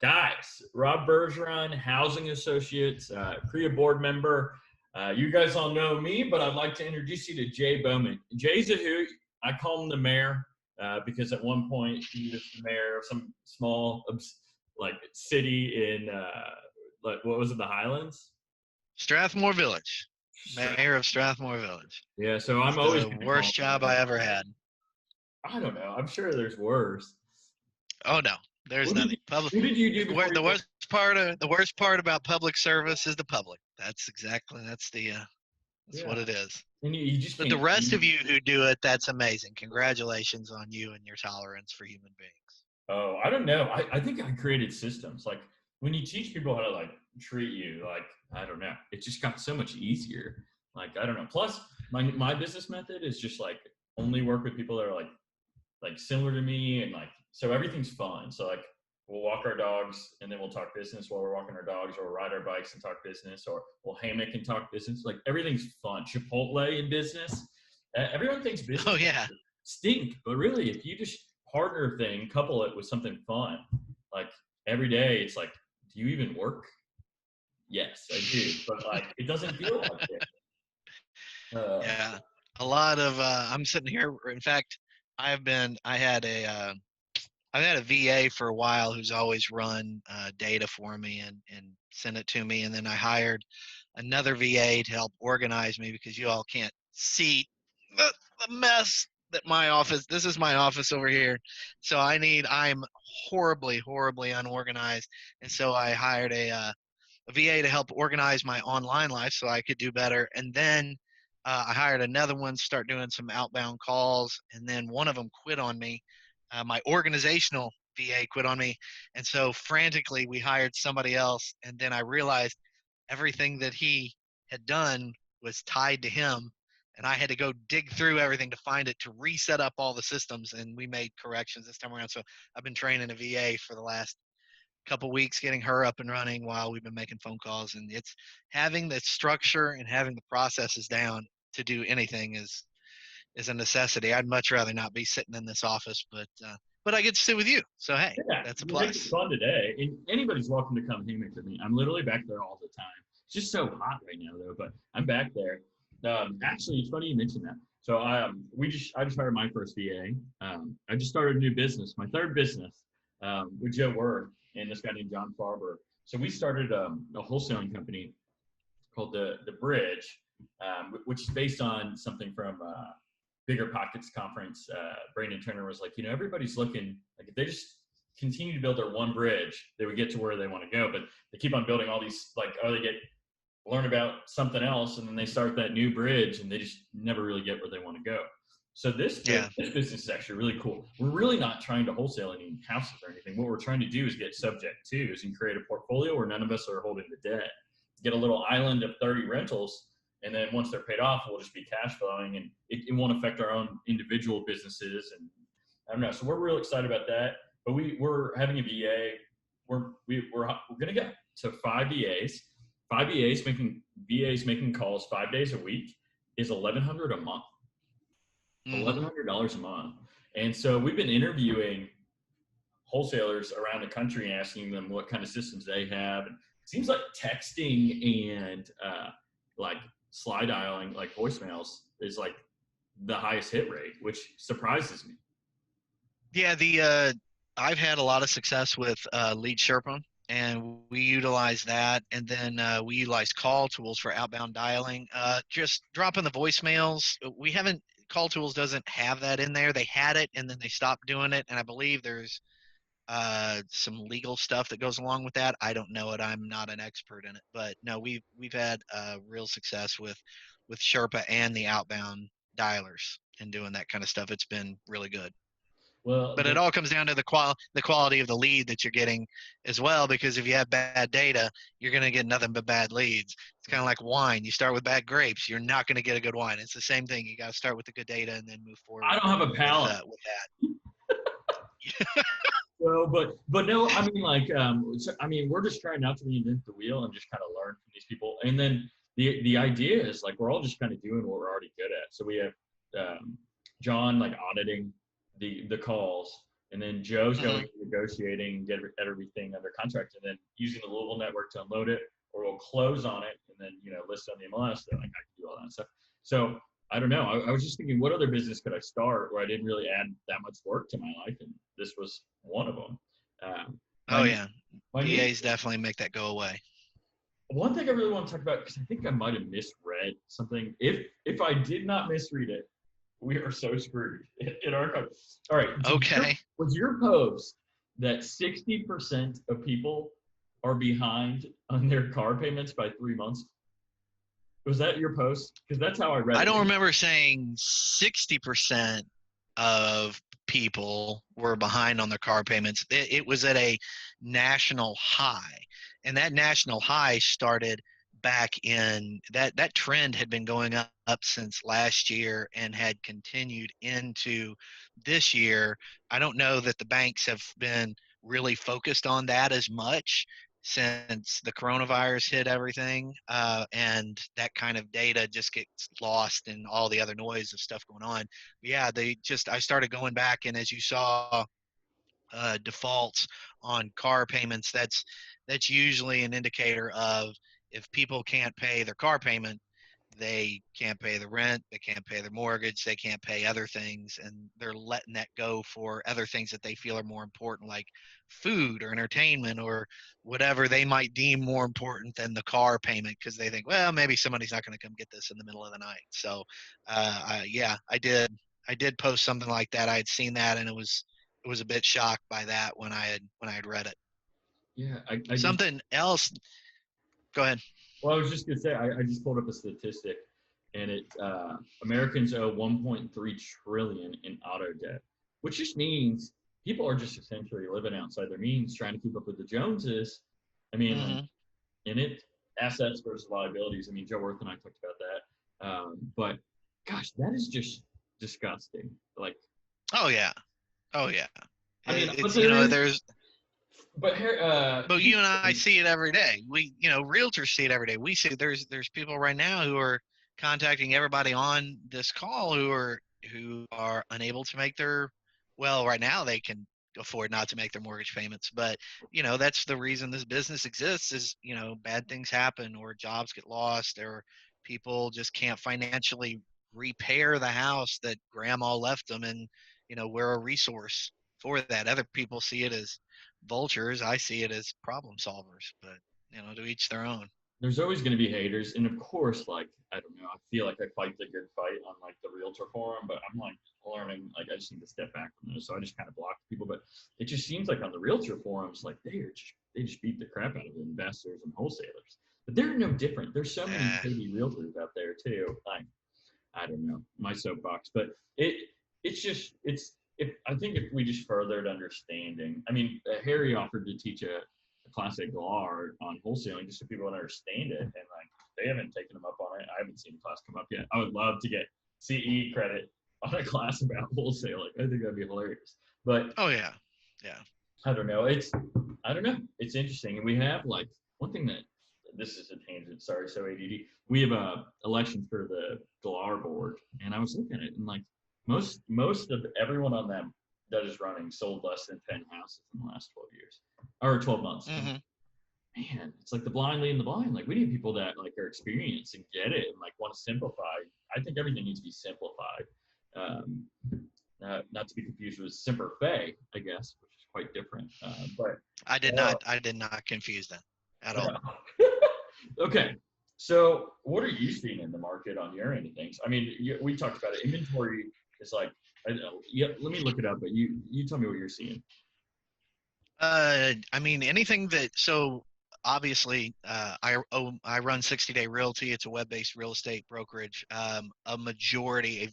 Guys, Rob Bergeron, Housing Associates, PRIA board member. You guys all know me, but I'd like to introduce you to Jay Bowman. Jay's a hoot. I call him the mayor because at one point he was the mayor of some small city in what was it, the Highlands? Strathmore Village. Mayor of Strathmore Village. Yeah, so I'm it's always the worst job I ever had. I don't know. I'm sure there's worse. Oh no, there's nothing. What did you do? The worst part about public service is the public. That's what it is. And you just but the rest of you who do it, that's amazing. Congratulations on you and your tolerance for human beings. Oh, I don't know. I think I created systems. Like when you teach people how to treat you, I don't know. It just got so much easier. I don't know. Plus my business method is just only work with people that are similar to me, and so everything's fun. So we'll walk our dogs and then we'll talk business while we're walking our dogs, or we'll ride our bikes and talk business, or we'll hammock and talk business. Everything's fun. Chipotle in business. Everyone thinks business oh yeah stink, but really if you just partner thing, couple it with something fun, every day it's do you even work? Yes, I do, but it doesn't feel like it. Yeah, a lot of I'm sitting here. In fact, I've had a VA for a while who's always run data for me and sent it to me, and then I hired another VA to help organize me, because you all can't see the mess that my office. This is my office over here, so I'm horribly unorganized, and so I hired a VA to help organize my online life so I could do better. And then I hired another one to start doing some outbound calls, and then one of them quit on me. My organizational VA quit on me, and so frantically we hired somebody else, and then I realized everything that he had done was tied to him, and I had to go dig through everything to find it, to reset up all the systems, and we made corrections this time around. So I've been training a VA for the last couple weeks, getting her up and running while we've been making phone calls. And it's having the structure and having the processes down to do anything is a necessity. I'd much rather not be sitting in this office, but I get to sit with you, so hey, yeah, that's a plus. It's fun today, and anybody's welcome to come hammock with me. I'm literally back there all the time. It's just so hot right now though, but I'm back there. Actually, it's funny you mentioned that. So I just hired my first VA. I just started a new business, my third business, with Joe Word and this guy named John Farber. So we started a wholesaling company called the Bridge, which is based on something from Bigger Pockets conference. Brandon Turner was like, everybody's looking, if they just continue to build their one bridge, they would get to where they want to go. But they keep on building all these, they learn about something else, and then they start that new bridge, and they just never really get where they want to go. So this business is actually really cool. We're really not trying to wholesale any houses or anything. What we're trying to do is get subject twos and create a portfolio where none of us are holding the debt. Get a little island of 30 rentals, and then once they're paid off, we'll just be cash flowing, and it won't affect our own individual businesses. And I don't know. So we're real excited about that. But we're having a VA. We're going to get to 5 VAs. 5 VAs making calls 5 days a week is $1,100 a month. $1,100 a month. And so we've been interviewing wholesalers around the country, asking them what kind of systems they have. And it seems like texting and slide dialing, voicemails, is the highest hit rate, which surprises me. Yeah, I've had a lot of success with Lead Sherpa, and we utilize that. And then we utilize call tools for outbound dialing. Just dropping the voicemails. Call tools doesn't have that in there. They had it, and then they stopped doing it. And I believe there's some legal stuff that goes along with that. I don't know it. I'm not an expert in it, but no, we've had real success with Sherpa and the outbound dialers and doing that kind of stuff. It's been really good. Well, but it all comes down to the quality of the lead that you're getting as well, because if you have bad data, you're going to get nothing but bad leads. It's kind of like wine. You start with bad grapes, you're not going to get a good wine. It's the same thing. You got to start with the good data and then move forward. I don't have a palate with that. Well, but no, I mean, we're just trying not to reinvent the wheel and just kind of learn from these people. And then the idea is we're all just kind of doing what we're already good at. So we have John auditing the calls. and then Joe's Hmm. going negotiating, get everything under contract, and then using the Louisville network to unload it, or we'll close on it and then list on the MLS. They're like, I can do all that stuff. So I don't know. I was just thinking, what other business could I start where I didn't really add that much work to my life, and this was one of them. Oh My yeah, my new VAs definitely make that go away. one thing I really want to talk about, because I think I might have misread something. If I did not misread it, we are so screwed in our country. All right, Okay. was your post that 60% of people are behind on their car payments by 3 months? Was that your post? Because that's how I read I it. don't remember saying 60% of people were behind on their car payments. It was at a national high. And that national high started back in that trend had been going up since last year and had continued into this year. I don't know that the banks have been really focused on that as much since the coronavirus hit everything, and that kind of data just gets lost in all the other noise of stuff going on. But yeah, I started going back, and as you saw, defaults on car payments, that's usually an indicator of if people can't pay their car payment, they can't pay the rent, they can't pay their mortgage, they can't pay other things, and they're letting that go for other things that they feel are more important, like food or entertainment or whatever they might deem more important than the car payment, because they think, well, maybe somebody's not going to come get this in the middle of the night. So yeah, I did post something like that. I had seen that, and it was a bit shocked by that when I had read it. Yeah, I just Something else. Go ahead. well, I was just gonna say I just pulled up a statistic, and it Americans owe 1.3 trillion in auto debt, which just means people are just essentially living outside their means, trying to keep up with the Joneses. I mean, like Hmm. in it, assets versus liabilities. I mean, Joe Worth and I talked about that, but gosh, that is just disgusting. Like, Oh yeah. Oh yeah. I mean, but It's there is, there's but here, but you and I see it every day. Realtors see it every day. We see there's people right now who are contacting everybody on this call who are unable to make well, right now they can afford not to make their mortgage payments, but that's the reason this business exists is, bad things happen or jobs get lost or people just can't financially repair the house that grandma left them, and we're a resource for that. Other people see it as vultures. I see it as problem solvers, but to each their own. there's always going to be haters, and of course, like I don't know, I feel like I fight the good fight on like the realtor forum, but I'm like learning, like I just need to step back from this, so I just kind of block people. But it just seems like on the realtor forums, like they just beat the crap out of investors and wholesalers, but they're no different. There's so many Yeah. shady realtors out there too. Like I don't know, my soapbox, but it's just it's if I think if we just furthered understanding. I mean, Harry offered to teach a class at GLAR on wholesaling just so people would understand it, and like they haven't taken them up on it. I haven't seen the class come up yet. I would love to get CE credit on a class about wholesaling. I think that'd be hilarious. But Oh yeah. Yeah. I don't know. I don't know. It's interesting, and we have like one thing that this is a tangent. Sorry, so ADD. We have a election for the GLAR board, and I was looking at it, and like most of everyone on them that is running sold less than 10 houses in the last 12 years or 12 months. And Hmm. man, it's like the blind leading the blind. Like we need people that like are experienced and get it and like want to simplify. I think everything needs to be simplified. Um, not to be confused with Simper Fay, I guess, which is quite different. But I did uh, not. I did not confuse that at all. okay. So, what are you seeing in the market on your end of things? I mean, we talked about it. Inventory is like, yeah. Let me look it up, but you tell me what you're seeing. I mean, anything that so obviously, I run 60-day Realty. It's a web-based real estate brokerage. A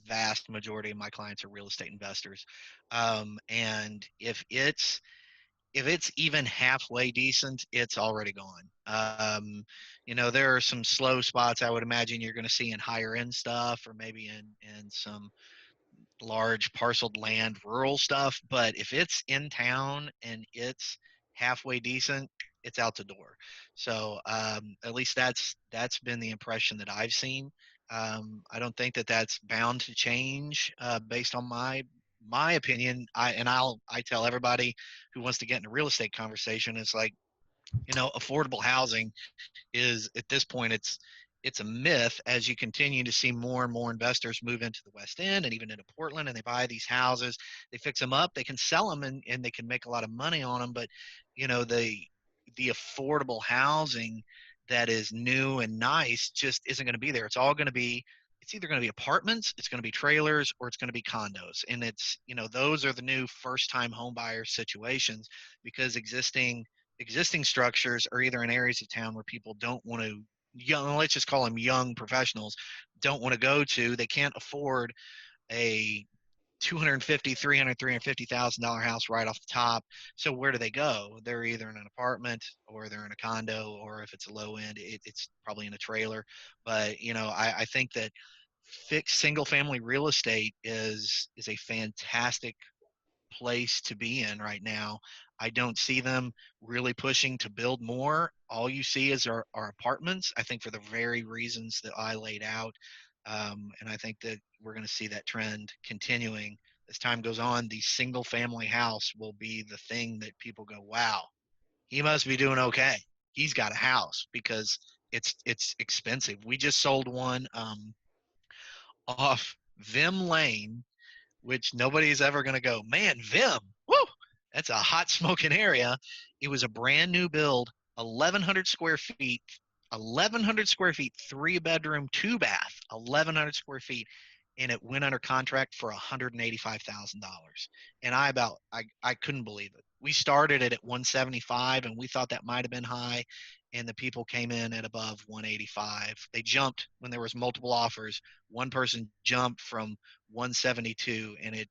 vast majority of my clients are real estate investors, and if it's even halfway decent, it's already gone. There are some slow spots I would imagine you're going to see in higher end stuff, or maybe in some large parceled land rural stuff. But if it's in town and it's halfway decent, it's out the door. So at least that's been the impression that I've seen. I don't think that that's bound to change based on my my opinion, I tell everybody who wants to get in a real estate conversation, it's like, affordable housing is, at this point, it's a myth, as you continue to see more and more investors move into the West End and even into Portland, and they buy these houses, they fix them up, they can sell them, and they can make a lot of money on them. But the affordable housing that is new and nice just isn't going to be there. It's either going to be apartments, it's going to be trailers, or it's going to be condos. And it's, those are the new first time home buyer situations, because existing structures are either in areas of town where people don't want to, let's just call them young professionals, don't want to go to. They can't afford a 250, 300, $350,000 house right off the top. So where do they go? They're either in an apartment, or they're in a condo, or if it's a low end, it's probably in a trailer. But I think that fixed single family real estate is a fantastic place to be in right now. I don't see them really pushing to build more. All you see is our apartments, I think, for the very reasons that I laid out. And I think that we're going to see that trend continuing as time goes on. The single family house will be the thing that people go, wow, he must be doing okay. He's got a house, because it's expensive. We just sold one off Vim Lane, which nobody's ever going to go, man, Vim, woo, that's a hot smoking area. It was a brand new build, 1,100 square feet, 1,100 square feet, 3 bedroom, 2 bath, 1,100 square feet. And it went under contract for $185,000. And I couldn't believe it. We started it at 175, and we thought that might have been high. And the people came in at above 185. They jumped when there was multiple offers. One person jumped from 172, and it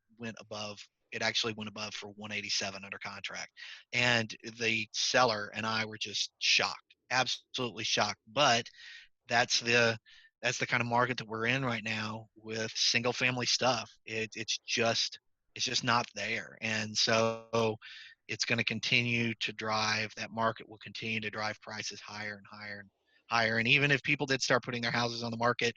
actually went above for 187 under contract. And the seller and I were just shocked, absolutely shocked. But that's the kind of market that we're in right now with single family stuff. It's just not there. And so it's going to continue to drive, that market will continue to drive prices higher and higher and higher. And even if people did start putting their houses on the market,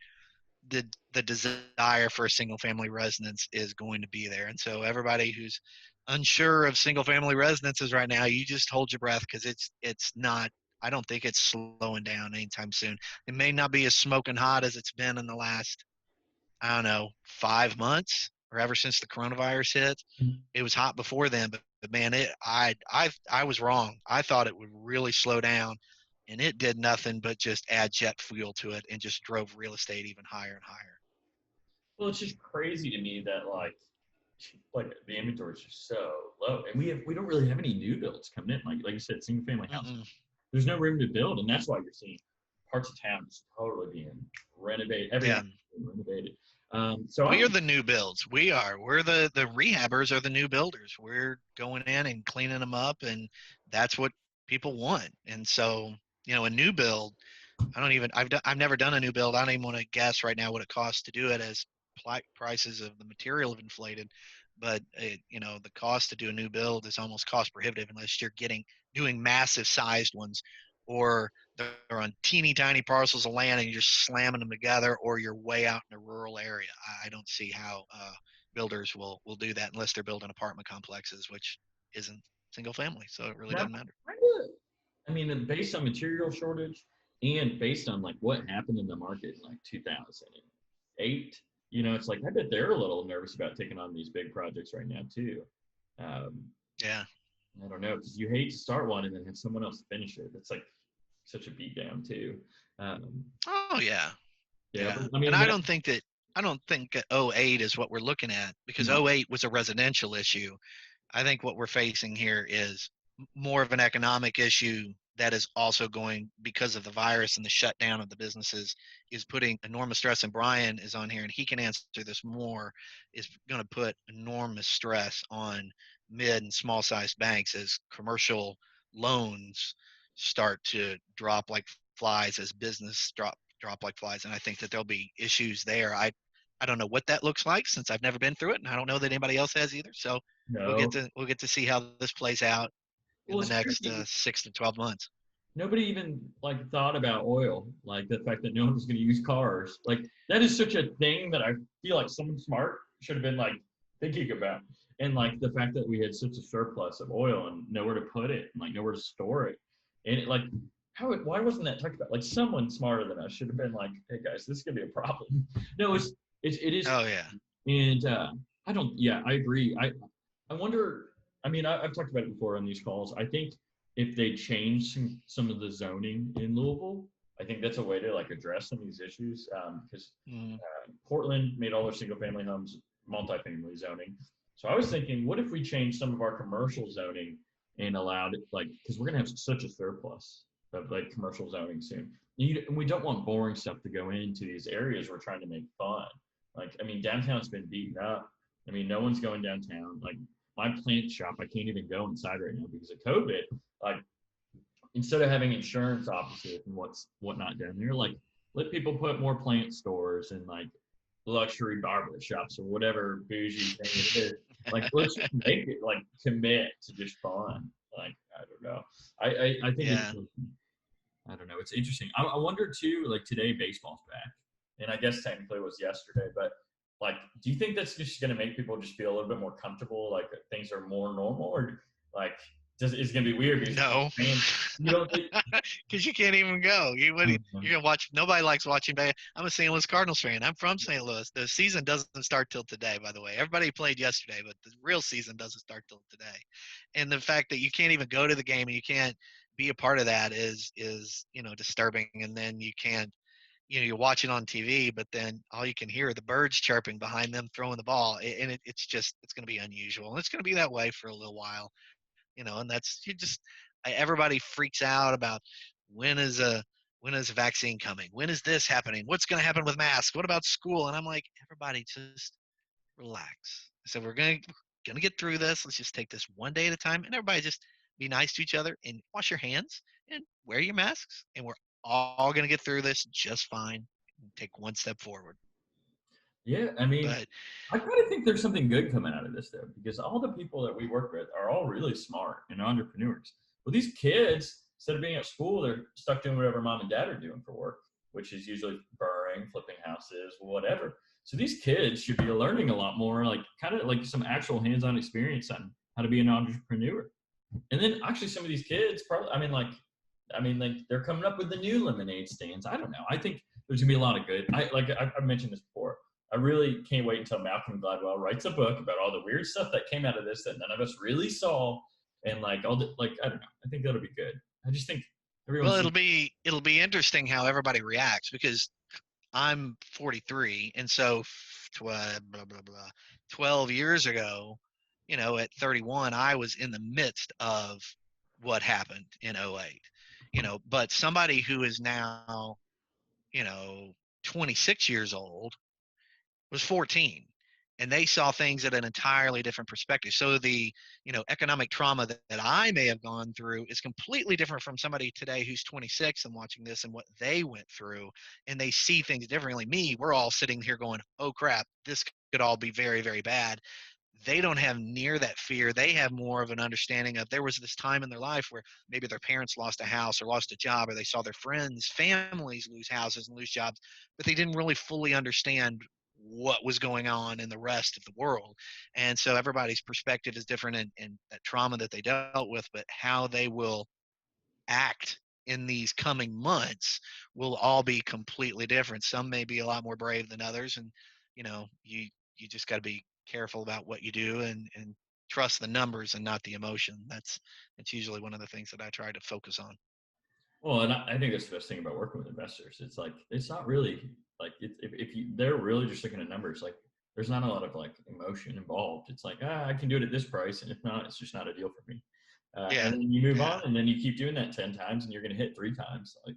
the desire for a single family residence is going to be there. And so everybody who's unsure of single family residences right now, you just hold your breath, because it's not, I don't think it's slowing down anytime soon. It may not be as smoking hot as it's been in the last, I don't know, 5 months, or ever since the coronavirus hit. It was hot before then, but man, I was wrong. I thought it would really slow down, and it did nothing but just add jet fuel to it, and just drove real estate even higher and higher. Well, it's just crazy to me that like the inventory is just so low, and we don't really have any new builds coming in. Like you said, single family houses. Mm-mm. There's no room to build, and that's why you're seeing parts of town just totally being renovated. Yeah. Everything's being renovated. So We are the new builds. We're the rehabbers are the new builders. We're going in and cleaning them up, and that's what people want. And so, a new build, I've never done a new build. I don't even want to guess right now what it costs to do it, as prices of the material have inflated. But the cost to do a new build is almost cost prohibitive, unless you're doing massive sized ones, or they're on teeny tiny parcels of land and you're just slamming them together, or you're way out in a rural area. I don't see how builders will do that unless they're building apartment complexes, which isn't single family. So it really doesn't matter. I mean, based on material shortage and based on like what happened in the market in like 2008, it's like I bet they're a little nervous about taking on these big projects right now too. Yeah. I don't know, because you hate to start one and then have someone else finish it. That's like such a beatdown too. Oh yeah. Yeah. Yeah. I mean, And I don't think that '08 is what we're looking at, because no. '08 was a residential issue. I think what we're facing here is more of an economic issue that is also going, because of the virus and the shutdown of the businesses, is putting enormous stress. And Brian is on here and he can answer this more, is going to put enormous stress on mid and small sized banks as commercial loans start to drop like flies, as business drop like flies. And I think that there'll be issues there. I don't know what that looks like, since I've never been through it, and I don't know that anybody else has either. So we'll No. get to see how this plays out in Well, the it's next crazy. 6 to 12 months. Nobody even like thought about oil, like the fact that no one was going to use cars. Like that is such a thing that I feel like someone smart should have been like, thinking about. And like the fact that we had such a surplus of oil and nowhere to put it and like nowhere to store it. And it, like, why wasn't that talked about? Like someone smarter than us should have been like, hey guys, this is gonna be a problem. No, it is. Oh yeah. And I don't, yeah, I agree. I wonder, I mean, I've talked about it before on these calls. I think if they change some of the zoning in Louisville, I think that's a way to like address some of these issues. Because Portland made all their single family homes multifamily zoning. So I was thinking, what if we changed some of our commercial zoning and allowed it, like, because we're gonna have such a surplus of like commercial zoning soon. And we don't want boring stuff to go into these areas we're trying to make fun. Like, I mean, downtown's been beaten up. I mean, no one's going downtown. Like my plant shop, I can't even go inside right now because of COVID. Like, instead of having insurance offices and whatnot down there, like let people put more plant stores and like luxury barber shops or whatever bougie thing it is. Like let's just make it like commit to just fun. Like I don't know. I think Yeah. I don't know. It's interesting. I wonder too. Like today, baseball's back, and I guess technically it was yesterday. But like, do you think that's just going to make people just feel a little bit more comfortable? Like things are more normal, or like it's going to be weird because No, fans, you don't think. because you can't even go. You're gonna watch. Nobody likes watching. I'm a St. Louis Cardinals fan. I'm from St. Louis. The season doesn't start till today, by the way. Everybody played yesterday, but the real season doesn't start till today. And the fact that you can't even go to the game and you can't be a part of that is disturbing. And then you can't. You're watching on TV, but then all you can hear are the birds chirping behind them throwing the ball, and it's going to be unusual, and it's going to be that way for a little while. And that's everybody freaks out about when is a vaccine coming? When is this happening? What's going to happen with masks? What about school? And I'm like, everybody just relax. So we're going to get through this. Let's just take this one day at a time, and everybody just be nice to each other and wash your hands and wear your masks, and we're all going to get through this just fine. Take one step forward. Yeah, I mean, But I kind of think there's something good coming out of this though, because all the people that we work with are all really smart and entrepreneurs. Well, these kids, instead of being at school, they're stuck doing whatever mom and dad are doing for work, which is usually burring, flipping houses, whatever. So these kids should be learning a lot more, like kind of like some actual hands-on experience on how to be an entrepreneur. And then actually some of these kids probably, like they're coming up with the new lemonade stands. I don't know. I think there's gonna be a lot of good. I've mentioned this before. I really can't wait until Malcolm Gladwell writes a book about all the weird stuff that came out of this that none of us really saw, and like all the I don't know. I think that'll be good. I just think everyone. well, it'll be interesting how everybody reacts, because I'm 43, and so 12 years ago, at 31, I was in the midst of what happened in '08. But somebody who is now, you know, 26 years old was 14, and they saw things at an entirely different perspective. So the economic trauma that I may have gone through is completely different from somebody today who's 26 and watching this and what they went through, and they see things differently. We're all sitting here going, oh crap, this could all be very, very bad. They don't have near that fear. They have more of an understanding of, there was this time in their life where maybe their parents lost a house or lost a job, or they saw their friends, families lose houses and lose jobs, but they didn't really fully understand what was going on in the rest of the world. And so everybody's perspective is different, and that trauma that they dealt with, but how they will act in these coming months will all be completely different. Some may be a lot more brave than others, and you just got to be careful about what you do, and trust the numbers and not the emotion. That's usually one of the things that I try to focus on. Well, and I think that's the best thing about working with investors. It's like it's not really like if you they're really just looking at numbers. Like there's not a lot of like emotion involved. It's like I can do it at this price, and if not, it's just not a deal for me. Yeah. And then you move Yeah. on, and then you keep doing that 10 times, and you're going to hit 3 times. Like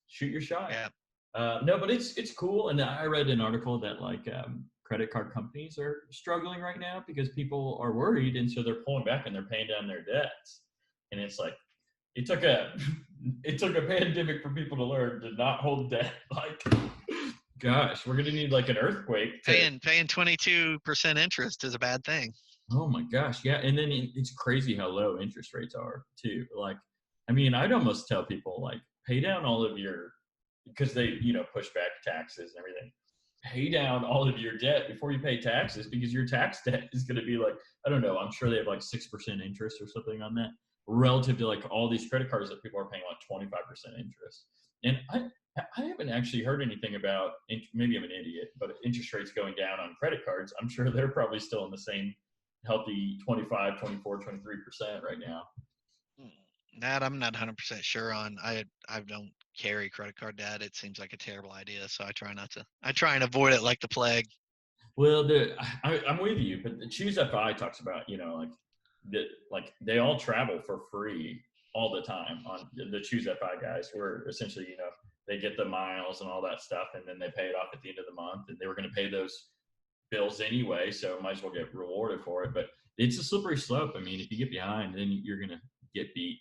shoot your shot. Yeah. No, but it's cool. And I read an article that like credit card companies are struggling right now because people are worried, and so they're pulling back and they're paying down their debts. And it's like it took a pandemic for people to learn to not hold debt. Like, gosh, we're gonna need like an earthquake. Paying 22% interest is a bad thing. Oh my gosh, yeah. And then it's crazy how low interest rates are too. Like, I mean, I'd almost tell people like pay down all of your, because they push back taxes and everything. pay down all of your debt before you pay taxes, because your tax debt is going to be like, I don't know, I'm sure they have like 6% interest or something on that, relative to like all these credit cards that people are paying like 25% interest. And I haven't actually heard anything about, maybe I'm an idiot, but interest rates going down on credit cards. I'm sure they're probably still in the same healthy 25, 24, 23% right now. That I'm not 100% sure on. I don't carry credit card debt. It seems like a terrible idea, so I try not to. I try and avoid it like the plague. Well, I'm with you, but the Choose FI talks about, like they all travel for free all the time on the Choose FI guys, where essentially, they get the miles and all that stuff, and then they pay it off at the end of the month, and they were going to pay those bills anyway, so might as well get rewarded for it. But it's a slippery slope. I mean, if you get behind, then you're going to get beat.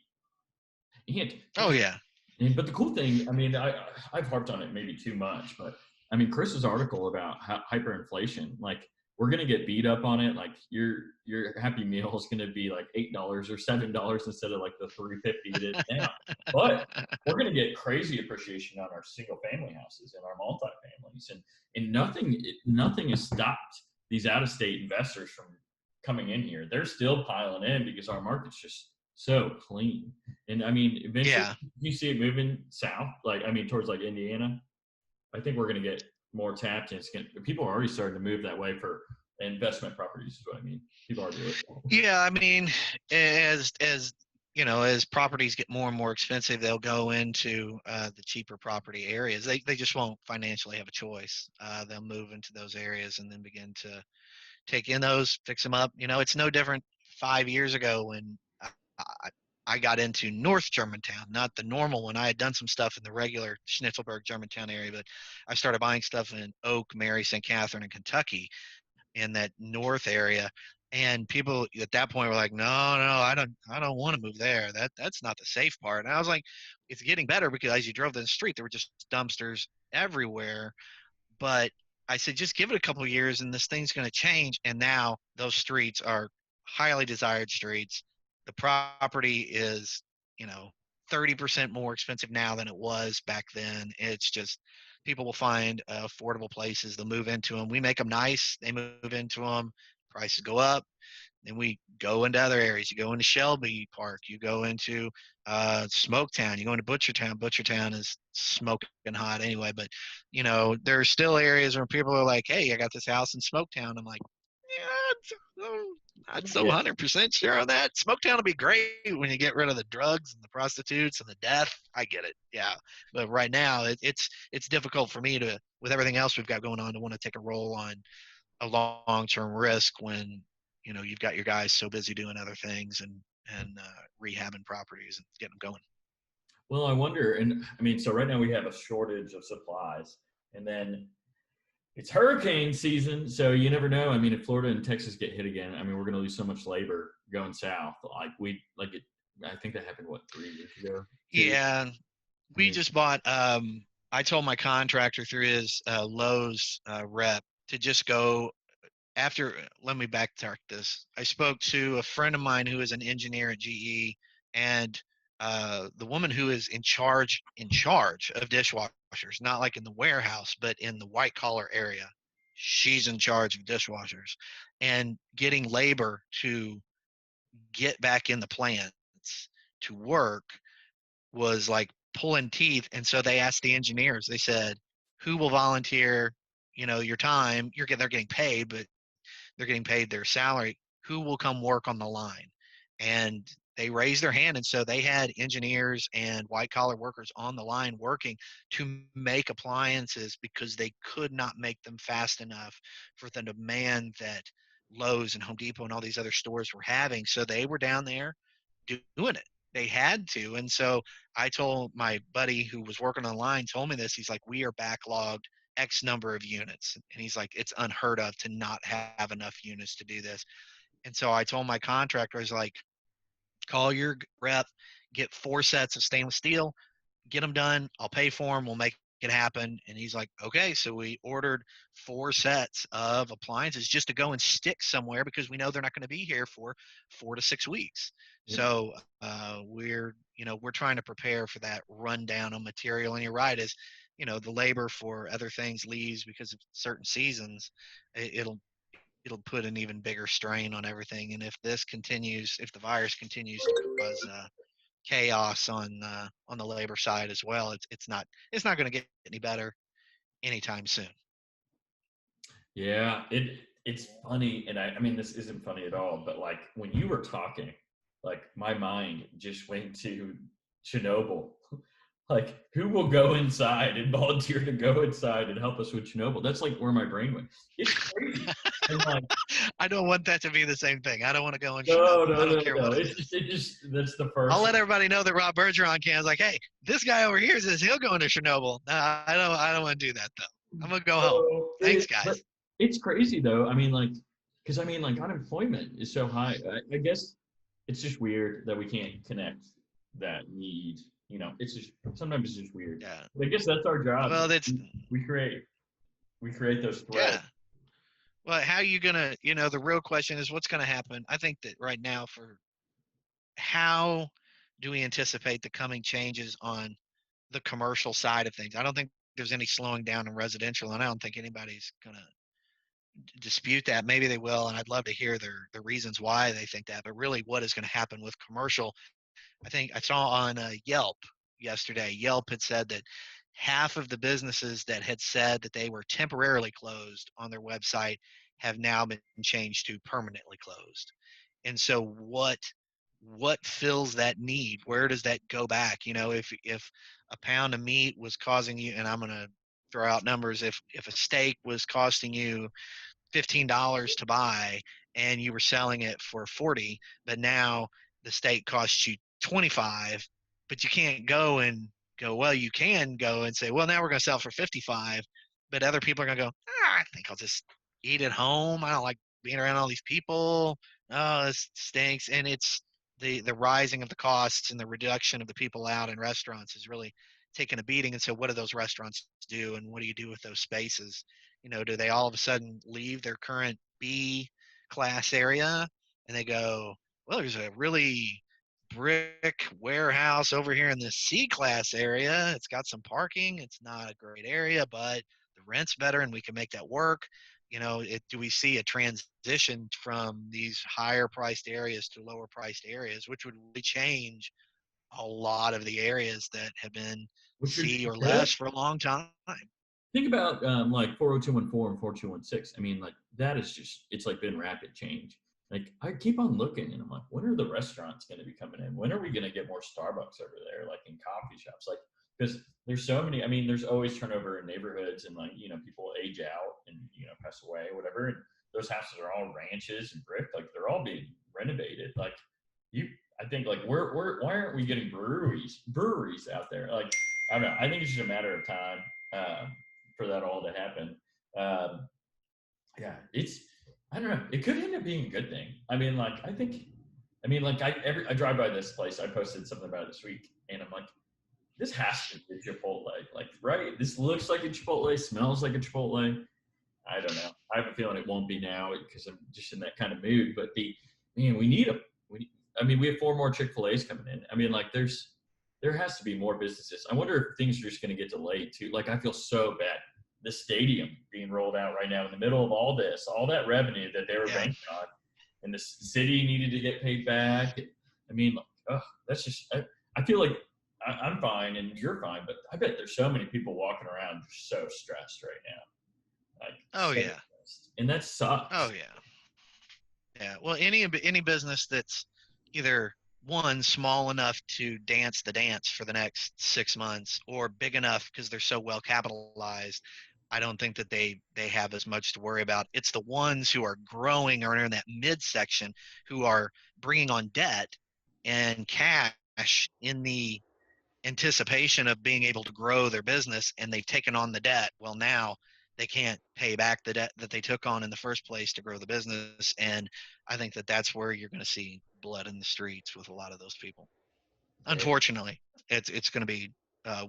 And Oh yeah. but the cool thing, I mean, I've harped on it maybe too much, but I mean, Chris's article about hyperinflation, like we're gonna get beat up on it. Like your Happy Meal is gonna be like $8 or $7 instead of like the $3.50 it is now. But we're gonna get crazy appreciation on our single family houses and our multi-families, and nothing has stopped these out of state investors from coming in here. They're still piling in because our market's just so clean. And I mean, eventually Yeah. you see it moving south, like I mean, towards like Indiana. I think we're going to get more tapped, and people are already starting to move that way for investment properties. Is what I mean. People are doing it. Yeah, I mean, as as properties get more and more expensive, they'll go into the cheaper property areas. They just won't financially have a choice. They'll move into those areas and then begin to take in those, fix them up. It's no different 5 years ago when I, I got into North Germantown, not the normal one. I had done some stuff in the regular Schnitzelburg, Germantown area, but I started buying stuff in Oak, Mary, St. Catherine, and Kentucky, in that north area. And people at that point were like, no, I don't want to move there. That's not the safe part. And I was like, it's getting better, because as you drove down the street, there were just dumpsters everywhere. But I said, just give it a couple of years and this thing's going to change. And now those streets are highly desired streets. The property is, you know, 30% more expensive now than it was back then. It's just, people will find affordable places. They'll move into them. We make them nice. They move into them. Prices go up. Then we go into other areas. You go into Shelby Park. You go into Smoketown. You go into Butchertown. Butchertown is smoking hot anyway. But there are still areas where people are like, "Hey, I got this house in Smoketown." I'm like, "Yeah, not so Yeah. 100% sure on that. Smoketown will be great when you get rid of the drugs and the prostitutes and the death. I get it, yeah. But right now, it's difficult for me to, with everything else we've got going on, to want to take a role on a long-term risk when you've got your guys so busy doing other things and rehabbing properties and getting them going. Well, I wonder, and I mean, so right now we have a shortage of supplies, and then it's hurricane season, so you never know. I mean, if Florida and Texas get hit again, I mean, we're going to lose so much labor going south. I think that happened, what, 3 years ago? Yeah, I we mean, just bought. I told my contractor through his Lowe's rep to just go after. Let me backtrack this. I spoke to a friend of mine who is an engineer at GE, and the woman who is in charge of dishwashers, not like in the warehouse, but in the white collar area. She's in charge of dishwashers, and getting labor to get back in the plants to work was like pulling teeth. And so they asked the engineers, they said, who will volunteer, your time? They're getting paid, but they're getting paid their salary. Who will come work on the line? And they raised their hand. And so they had engineers and white collar workers on the line working to make appliances because they could not make them fast enough for the demand that Lowe's and Home Depot and all these other stores were having. So they were down there doing it. They had to. And so I told my buddy who was working on the line, told me this. He's like, we are backlogged X number of units. And he's like, it's unheard of to not have enough units to do this. And so I told my contractor, I was like, call your rep, get 4 sets of stainless steel, get them done. I'll pay for them. We'll make it happen. And he's like, okay. So we ordered 4 sets of appliances just to go and stick somewhere because we know they're not going to be here for 4 to 6 weeks. yeah. So we're trying to prepare for that rundown on material. And you're right, is the labor for other things leaves because of certain seasons, it'll put an even bigger strain on everything. And if this continues, if the virus continues to cause chaos on the labor side as well, it's not going to get any better anytime soon. Yeah, it's funny, and I mean this isn't funny at all, but like when you were talking, like my mind just went to Chernobyl. Like, who will go inside and volunteer to go inside and help us with Chernobyl? That's like where my brain went. It's crazy. And like, I don't want that to be the same thing. I don't want to go in no, Chernobyl. no, I don't no, care no. what it It's is. just, that's the I'll first. let everybody know that Rob Bergeron can. I was like, hey, this guy over here says he'll go into Chernobyl. No, I don't want to do that though. I'm gonna go home. So Thanks, but guys. it's crazy though. I mean, like, because I mean, like, unemployment is so high. I guess it's just weird that we can't connect that need. It's just sometimes it's just weird. Yeah. But I guess that's our job. Well, that's We create those threads. yeah. Well, how you gonna? The real question is what's gonna happen. I think that right now, for how do we anticipate the coming changes on the commercial side of things? I don't think there's any slowing down in residential, and I don't think anybody's gonna dispute that. Maybe they will, and I'd love to hear the reasons why they think that. But really, what is going to happen with commercial? I think I saw on Yelp yesterday. Yelp had said that half of the businesses that had said that they were temporarily closed on their website have now been changed to permanently closed. And so what fills that need? Where does that go back? If a pound of meat was causing you, and I'm going to throw out numbers, if a steak was costing you $15 to buy and you were selling it for 40, but now the steak costs you 25, but you can't go and go, well, you can go and say, well, now we're going to sell for 55, but other people are going to go, I think I'll just eat at home. I don't like being around all these people. Oh, this stinks. And it's the rising of the costs and the reduction of the people out in restaurants is really taking a beating. And so what do those restaurants do, and what do you do with those spaces? Do they all of a sudden leave their current B class area and they go, well, there's a really brick warehouse over here in the C class area. It's got some parking. It's not a great area, but the rent's better and we can make that work. Do we see a transition from these higher priced areas to lower priced areas, which would really change a lot of the areas that have been Which is C or good. less for a long time? Think about like 40214 and 4216. I mean, like that is just it's like been rapid change. Like I keep on looking and I'm like, when are the restaurants going to be coming in? When are we going to get more Starbucks over there, like in coffee shops? Like because there's so many. I mean, there's always turnover in neighborhoods and like people age out and pass away, or whatever. And those houses are all ranches and brick. Like they're all being renovated. Like you, I think like why aren't we getting breweries out there? Like I don't know. I think it's just a matter of time. For that all to happen. Um, yeah, I don't know. It could end up being a good thing. I mean, like like I drive by this place. I posted something about it this week, and I'm like, this has to be a Chipotle. Like, right? This looks like a Chipotle, smells like a Chipotle. I don't know. I have a feeling it won't be now because I'm just in that kind of mood. But we need them. We have 4 more Chick-fil-A's coming in. I mean, like, there has to be more businesses. I wonder if things are just going to get delayed too. Like, I feel so bad. The stadium being rolled out right now in the middle of all this, all that revenue that they were banking on, and the city needed to get paid back. I mean, that's just. I feel like I'm fine and you're fine, but I bet there's so many people walking around just so stressed right now. Like, Oh so yeah. stressed. And that Oh sucks. yeah. Yeah. Well, any business that's either one small enough to dance the dance for the next 6 months, or big enough because they're so well capitalized, I don't think that they have as much to worry about. It's the ones who are growing or in that midsection who are bringing on debt and cash in the anticipation of being able to grow their business, and they've taken on the debt. Well, now they can't pay back the debt that they took on in the first place to grow the business. And I think that that's where you're going to see blood in the streets with a lot of those people. Yeah. Unfortunately, it's going to be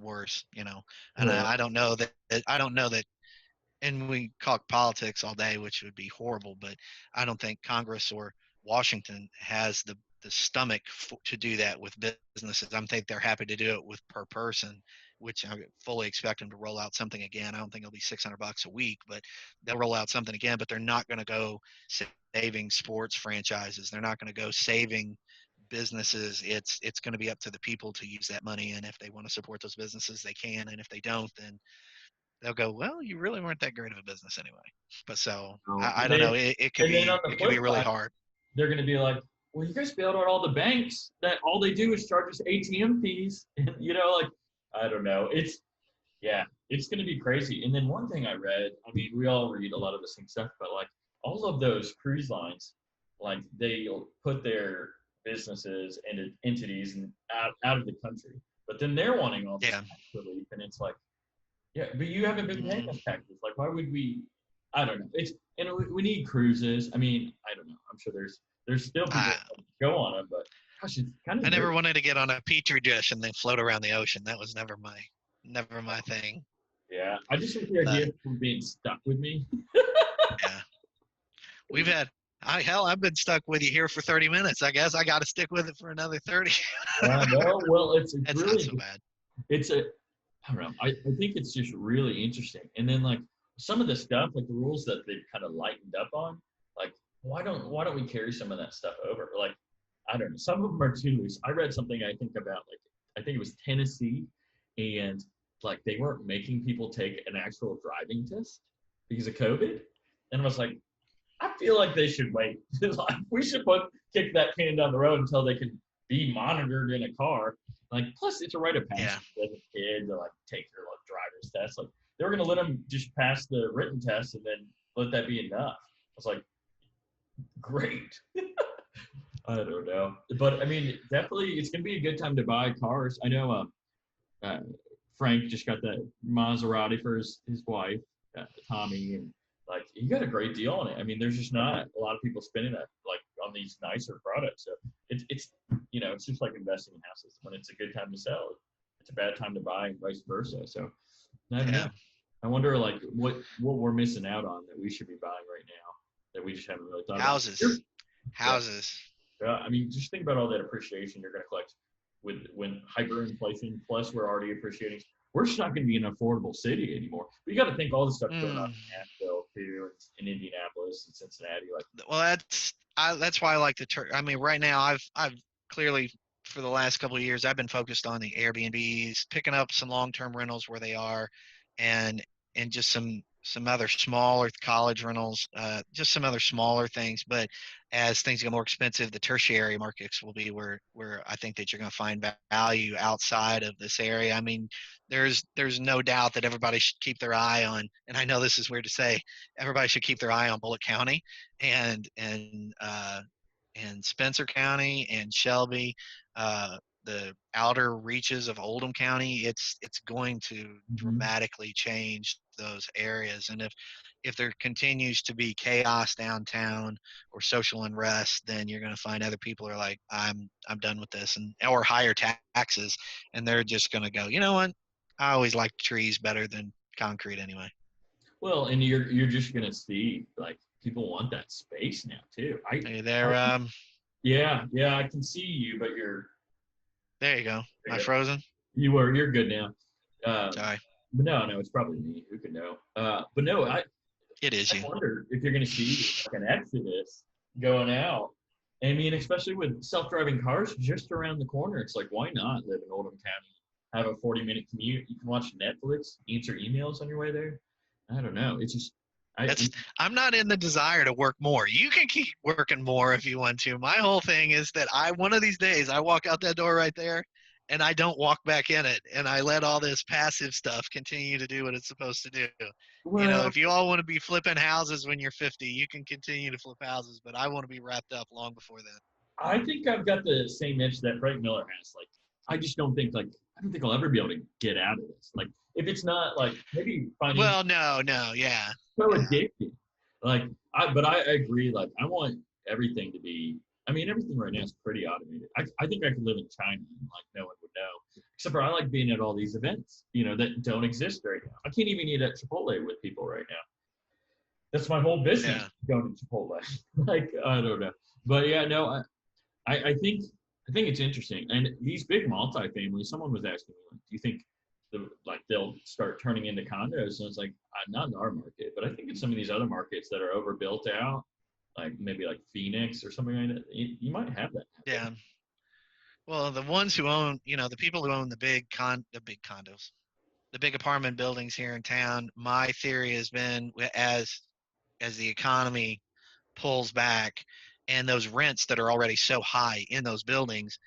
worse. And Well, I don't know that, and we talk politics all day, which would be horrible, but I don't think Congress or Washington has stomach to do that with businesses. I think they're happy to do it with per person, which I fully expect them to roll out something again. I don't think it'll be $600 a week, but they'll roll out something again. But they're not going to go saving sports franchises. They're not going to go saving businesses. It's going to be up to the people to use that money, and if they want to support those businesses, they can. And if they don't, then they'll go, well, you really weren't that great of a business anyway. But so I don't know. It could be really hard. They're going to be like, well, you guys bailed out all the banks that all they do is charge us ATM fees. You know, like, I don't know. It's going to be crazy. And then one thing I read, I mean, we all read a lot of the same stuff, but like all of those cruise lines, like they'll put their businesses and entities and out of the country, but then they're wanting all this tax relief, and it's like, yeah, but you haven't been paying us taxes. Like, why would we? I don't know. We need cruises. I mean, I don't know. I'm sure there's still people that go on them, but gosh, it's kind of. I never wanted to get on a petri dish and then float around the ocean. That was never my thing. Yeah, I just think the idea of being stuck with me. Yeah, we've had. I've been stuck with you here for 30 minutes. I guess I got to stick with it for another 30. No, well, it's really not so bad. I don't know. I think it's just really interesting. And then like some of the stuff, like the rules that they've kind of lightened up on, like why don't we carry some of that stuff over? Like, I don't know. Some of them are too loose. I read something I think it was Tennessee, and like they weren't making people take an actual driving test because of COVID. And I was like, I feel like they should wait. Like, we should kick that can down the road until they can be monitored in a car. Like, plus it's a rite of passage as a kid to like take your driver's test. Like, they were gonna let them just pass the written test and then let that be enough. I was like, great. I don't know, but I mean, definitely it's gonna be a good time to buy cars. I know Frank just got that Maserati for his wife, Tommy, and like he got a great deal on it. I mean, there's just not a lot of people spending that like on these nicer products. So it's it's just like investing in houses. When it's a good time to sell, it's a bad time to buy, and vice versa. So I don't know. I wonder like what we're missing out on that we should be buying right now that we just haven't really thought about. Houses. Yeah, I mean, just think about all that appreciation you're going to collect when hyperinflation, plus we're already appreciating. We're just not going to be an affordable city anymore. But you got to think all the stuff going on in Nashville too, in Indianapolis and Cincinnati. Like, well, that's why I like I mean, right now I've clearly for the last couple of years I've been focused on the Airbnbs, picking up some long-term rentals where they are, and just some other smaller college rentals, just some other smaller things. But as things get more expensive, the tertiary markets will be where I think that you're going to find value outside of this area. I mean, there's no doubt that everybody should keep their eye on, and I know this is weird to say, everybody should keep their eye on Bullitt County and Spencer County and Shelby, the outer reaches of Oldham County. It's going to dramatically change those areas. And if there continues to be chaos downtown or social unrest, then you're going to find other people are like, I'm done with this, or higher taxes, and they're just going to go, you know what? I always liked trees better than concrete anyway. Well, and you're just going to see like people want that space now too. Hey there, yeah, I can see you, but you're. There you go. Am I frozen? You're good now. Sorry. But no, it's probably me. Who could know? But no, it is you. I wonder if you're going to see like an exodus going out. I mean, especially with self-driving cars just around the corner. It's like, why not live in Oldham County? Have a 40-minute commute. You can watch Netflix, answer emails on your way there. I don't know. It's just. I'm not in the desire to work more. You can keep working more if you want to. My whole thing is that one of these days I walk out that door right there and I don't walk back in it, and I let all this passive stuff continue to do what it's supposed to do. Well, if you all want to be flipping houses when you're 50, you can continue to flip houses, but I want to be wrapped up long before then. I think I've got the same itch that Frank Miller has. Like, I just don't think I'll ever be able to get out of this. Like, if it's not like maybe finding. Well, no, yeah. So addicted. Like, but I agree. Like, I want everything to be. I mean, everything right now is pretty automated. I think I could live in China and like no one would know. Except for I like being at all these events, that don't exist right now. I can't even eat at Chipotle with people right now. That's my whole business, going to Chipotle. Like, I don't know. But yeah, no, I think it's interesting. And these big multifamilies, someone was asking me, like, do you think they'll start turning into condos? And it's like, not in our market, but I think in some of these other markets that are overbuilt out, like maybe like Phoenix or something like that, you might have that. Yeah. Well, the ones who own, the people who own the big condos, the big apartment buildings here in town, my theory has been as the economy pulls back and those rents that are already so high in those buildings,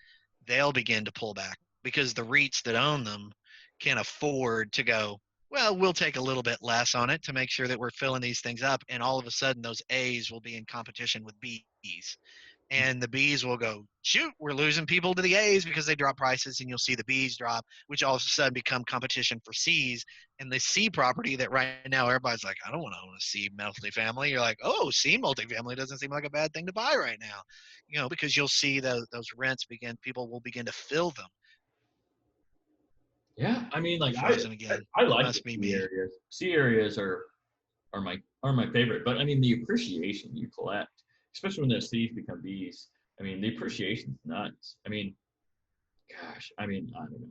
they'll begin to pull back because the REITs that own them can afford to go, well, we'll take a little bit less on it to make sure that we're filling these things up. And all of a sudden, those A's will be in competition with B's. And the B's will go, shoot, we're losing people to the A's because they drop prices, and you'll see the B's drop, which all of a sudden become competition for C's. And the C property that right now everybody's like, I don't want to own a C multifamily. You're like, oh, C multifamily doesn't seem like a bad thing to buy right now, because you'll see those rents people will begin to fill them. Yeah, I mean, like Frozen again. I like Must the be C me. areas. C areas are my favorite. But I mean, the appreciation you collect, especially when those C's become B's. I mean, the appreciation's nuts. I mean, gosh, I mean, I don't know.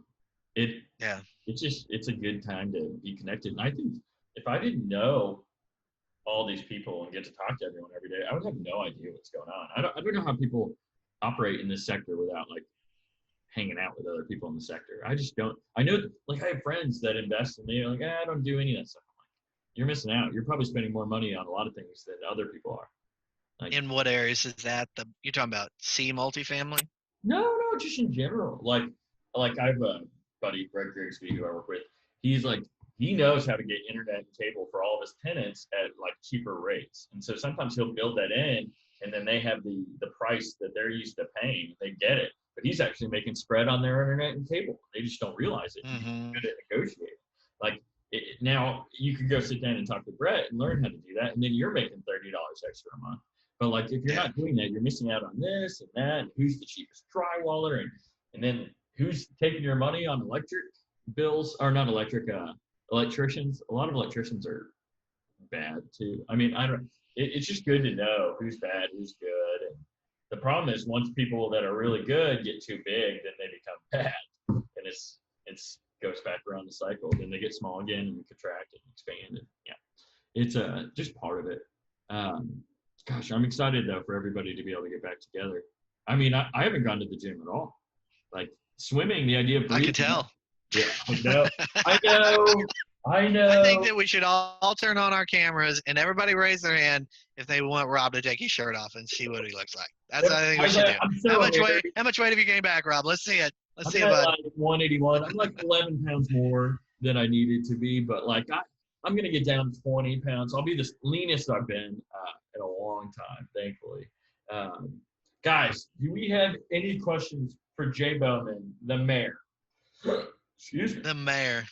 It Yeah. it's a good time to be connected. And I think if I didn't know all these people and get to talk to everyone every day, I would have no idea what's going on. I don't know how people operate in this sector without like hanging out with other people in the sector. I just don't. I know, like I have friends that invest and they're like, I don't do any of that stuff. I'm like, you're missing out. You're probably spending more money on a lot of things than other people are. Like, In what areas is that? You're talking about C multifamily? no, just in general. Like I have a buddy, Greg Grigsby, who I work with. He's like, he knows how to get internet and cable for all of his tenants at like cheaper rates. And so sometimes he'll build that in, and then they have the price that they're used to paying. They get it, but he's actually making spread on their internet and cable. They just don't realize it. He's Mm-hmm. good at negotiating. Like now, you could go sit down and talk to Brett and learn how to do that, and then you're making $30 extra a month. But like if you're not doing that, you're missing out on this and that. And who's the cheapest drywaller, and then who's taking your money on electric bills, or not electric, electricians. A lot of electricians are bad too. I mean, I don't. It's just good to know who's bad, who's good. And the problem is once people that are really good get too big, then they become bad, and it's goes back around the cycle. Then they get small again and contract and expand. And yeah, it's just part of it. Gosh, I'm excited though for everybody to be able to get back together. I mean, I haven't gone to the gym at all. Like swimming, the idea of I breathing. could tell. Yeah, I know. I know. I think that we should all turn on our cameras and everybody raise their hand if they want Rob to take his shirt off and see what he looks like. That's what I think we should do. I'm so How much weight have you gained back, Rob? Let's see it. Let's see it, at bud. like 181. I'm like 11 pounds more than I needed to be, but like I'm gonna get down 20 pounds. I'll be the leanest I've been in a long time, thankfully. Guys, do we have any questions for Jay Bowman, the mayor? Excuse me. The mayor.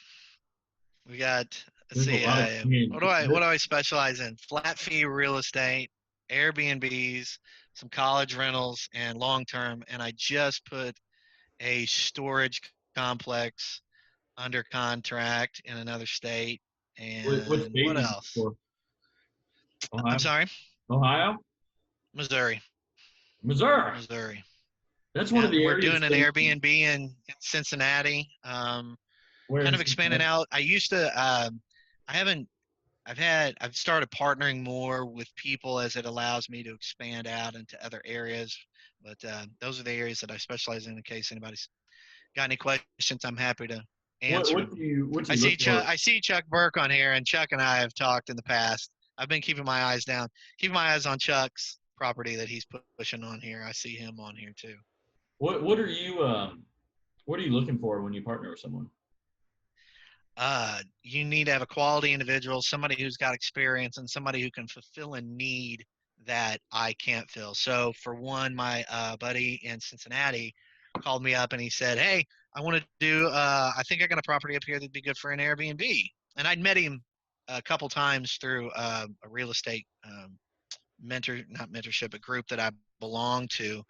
We got. Let's There's see. a lot of What do I specialize in? Flat fee real estate, Airbnbs, some college rentals, and long term. And I just put a storage complex under contract in another state. And What state what is it else? for? Ohio? I'm sorry, Ohio? Missouri. Missouri. Missouri. That's one of the We're areas. doing an Airbnb in Cincinnati. Kind of expanding out. I used to. I haven't. I've started partnering more with people as it allows me to expand out into other areas. But those are the areas that I specialize in case anybody's got any questions, I'm happy to answer. What do you I see look for? I see Chuck Burke on here, and Chuck and I have talked in the past. I've been keeping my eyes on Chuck's property that he's pushing on here. I see him on here too. What are you looking for when you partner with someone? You need to have a quality individual, somebody who's got experience, and somebody who can fulfill a need that I can't fill. So for one, my buddy in Cincinnati called me up and he said, hey, I want to do, I think I got a property up here that'd be good for an Airbnb. And I'd met him a couple times through a real estate not mentorship, a group that I belong to.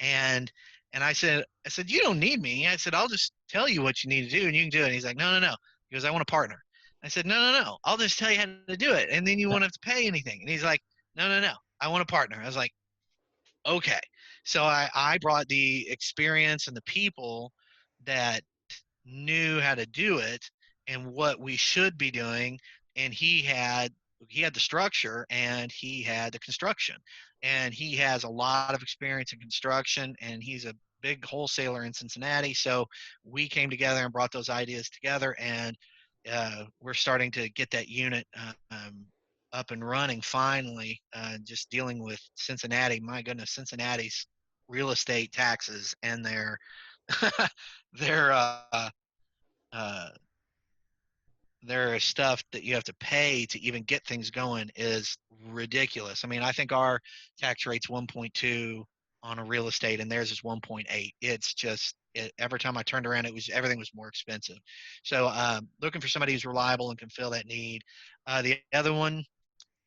And I said, you don't need me. I said, I'll just tell you what you need to do and you can do it. And he's like, no. He goes, I want a partner. I said, no. I'll just tell you how to do it. And then you won't have to pay anything. And he's like, no. I want a partner. I was like, Okay. So I brought the experience and the people that knew how to do it and what we should be doing. And he had the structure and he had the construction. And he has a lot of experience in construction and he's a big wholesaler in Cincinnati. So we came together and brought those ideas together, and we're starting to get that unit up and running finally. Just dealing with Cincinnati. My goodness, Cincinnati's real estate taxes and their uh, their stuff that you have to pay to even get things going is ridiculous. I mean, I think our tax rate's 1.2 on a real estate, and theirs is 1.8. It's just every time I turned around, everything was more expensive. So, looking for somebody who's reliable and can fill that need. The other one,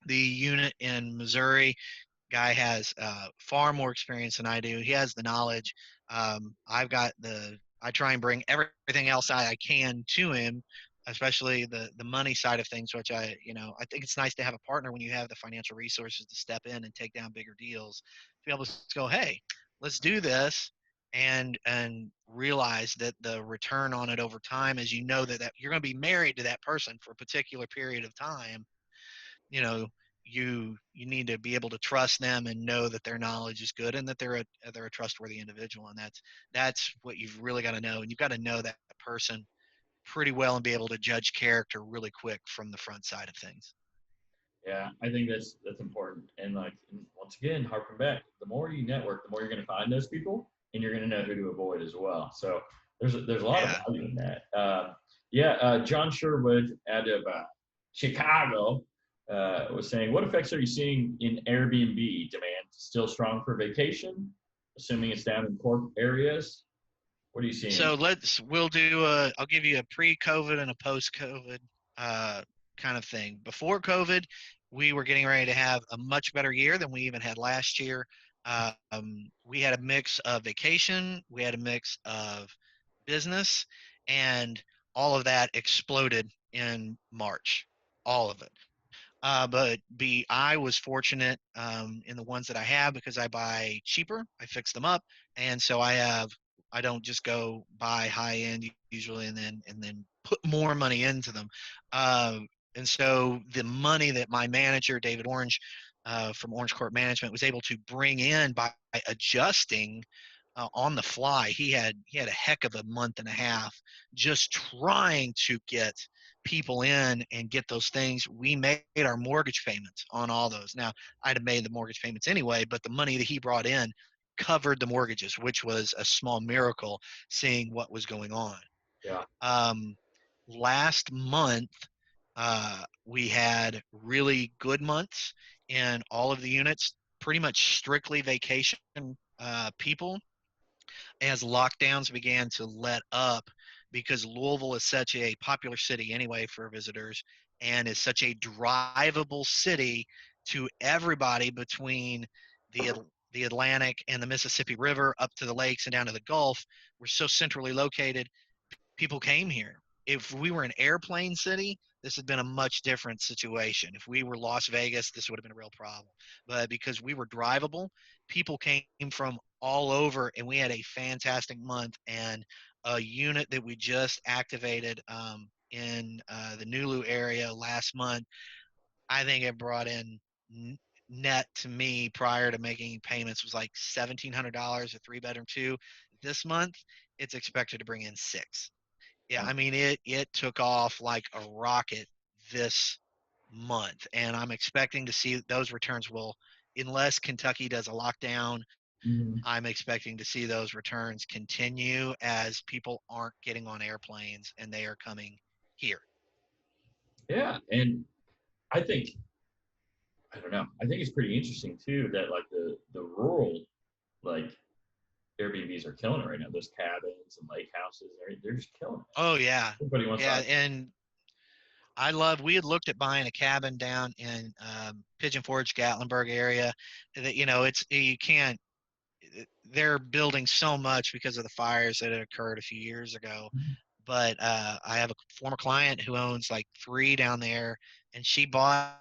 the unit in Missouri, guy has far more experience than I do. He has the knowledge. I try and bring everything else I can to him, especially the money side of things, which I think it's nice to have a partner when you have the financial resources to step in and take down bigger deals, to be able to go, hey, let's do this, and realize that the return on it over time is, that you're going to be married to that person for a particular period of time. you know you need to be able to trust them and know that their knowledge is good and that they're a trustworthy individual, and that's what you've really got to know, and you've got to know that person pretty well and be able to judge character really quick from the front side of things. Yeah, I think that's important. And like once again, harping back, the more you network, the more you're going to find those people, and you're going to know who to avoid as well. So there's a lot of Yeah. value in that. John Sherwood out of Chicago was saying, what effects are you seeing in Airbnb demand? Still strong for vacation, assuming it's down in core areas. What are you seeing? So I'll give you a pre-COVID and a post-COVID uh, kind of thing. Before COVID, we were getting ready to have a much better year than we even had last year. We had a mix of vacation, we had a mix of business, and all of that exploded in March. All of it. But I was fortunate in the ones that I have, because I buy cheaper, I fix them up, and so I don't just go buy high end usually and then put more money into them. And so the money that my manager David Orange from Orange Court Management was able to bring in by adjusting on the fly. He had a heck of a month and a half just trying to get people in and get those things. We made our mortgage payments on all those. Now, I'd have made the mortgage payments anyway, but the money that he brought in covered the mortgages, which was a small miracle seeing what was going on. Yeah. Um, Last month, we had really good months in all of the units, pretty much strictly vacation people, as lockdowns began to let up, because Louisville is such a popular city anyway for visitors and is such a drivable city to everybody between the the Atlantic and the Mississippi River up to the lakes and down to the Gulf. We're so centrally located, people came here. If we were an airplane city, this had been a much different situation. If we were Las Vegas, this would have been a real problem. But because we were drivable, people came from all over, and we had a fantastic month. And a unit that we just activated in the Nulu area last month, I think it brought in net to me prior to making payments was like $1,700, a 3-bedroom two. This month, it's expected to bring in six. Yeah, I mean it took off like a rocket this month, and I'm expecting to see those returns will, unless Kentucky does a lockdown, Mhm. I'm expecting to see those returns continue as people aren't getting on airplanes and they are coming here. Yeah, and I think I don't know. I think it's pretty interesting too that like the rural like Airbnbs are killing it right now. Those cabins and lake houses, they're just killing it. Oh yeah. Everybody wants Yeah, to. and we had looked at buying a cabin down in Pigeon Forge, Gatlinburg area. That it's you can't. They're building so much because of the fires that had occurred a few years ago. But I have a former client who owns like three down there, and she bought,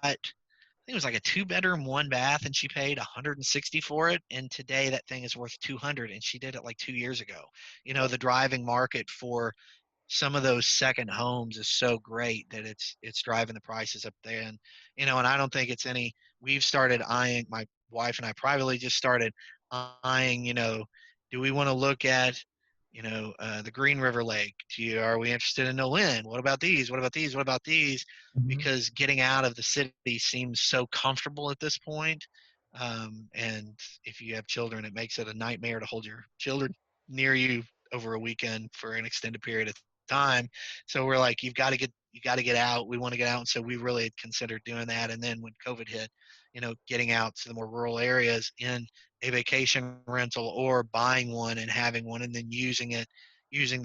I think it was like a 2-bedroom, 1 bath, and she paid 160 for it. And today that thing is worth 200, and she did it like 2 years ago. The driving market for some of those second homes is so great that it's driving the prices up there. And I don't think it's any. We've started eyeing, my wife and I privately just started eyeing. Do we want to look at the Green River Lake? Are we interested in Nolin? What about these? What about these? What about these? Mhm. Because getting out of the city seems so comfortable at this point. And if you have children, it makes it a nightmare to hold your children near you over a weekend for an extended period of time. So we're like, you got to get out. We want to get out. And so we really had considered doing that. And then when COVID hit, getting out to the more rural areas in a vacation rental or buying one and having one and then using the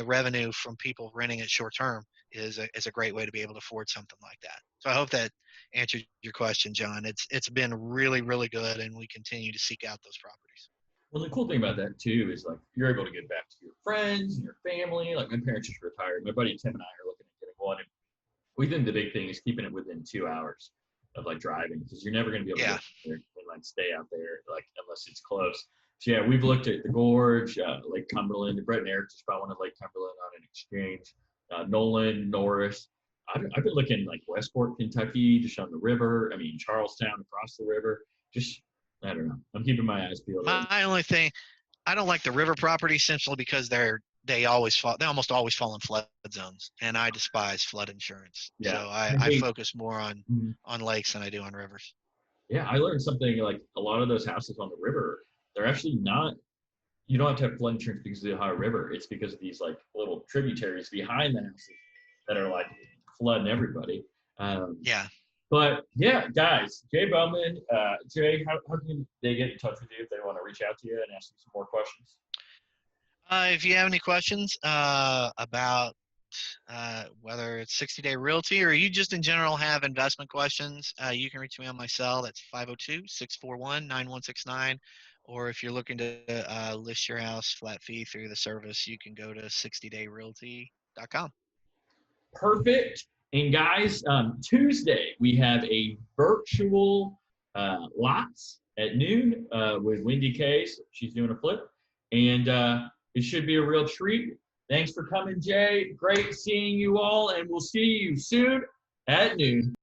revenue from people renting it short term is a great way to be able to afford something like that. So I hope that answered your question, John. It's been really, really good, and we continue to seek out those properties. Well, the cool thing about that too is like you're able to get back to your friends and your family. Like my parents just retired. My buddy Tim and I are looking at getting one. And we think the big thing is keeping it within 2 hours of like driving because you're never going to be able to Yeah. get there and like stay out there like unless it's close. So yeah, we've looked at the Gorge, Lake Cumberland. Brett and Eric just bought one of Lake Cumberland on an exchange. Nolan, Norris. I've been looking like Westport, Kentucky, just on the river. I mean Charlestown across the river. Just I don't know. I'm keeping my eyes peeled. My only thing, I don't like the river properties simply because they almost always fall in flood zones, and I despise flood insurance. Yeah. So I focus more on lakes than I do on rivers. Yeah, I learned something like a lot of those houses on the river, they're actually not, you don't have to have flood insurance because of the Ohio River. It's because of these like little tributaries behind the houses that are like flooding everybody. Yeah. But yeah, guys, Jay Bowman, Jay, how can they get in touch with you if they want to reach out to you and ask you some more questions? If you have any questions about whether it's 60-day realty or you just in general have investment questions, you can reach me on my cell. That's 502-641-9169. Or if you're looking to list your house flat fee through the service, you can go to 60dayrealty.com. Perfect. And guys, Tuesday we have a virtual lots at noon with Wendy Case. She's doing a flip, and it should be a real treat. Thanks for coming, Jay. Great seeing you all, and we'll see you soon at noon.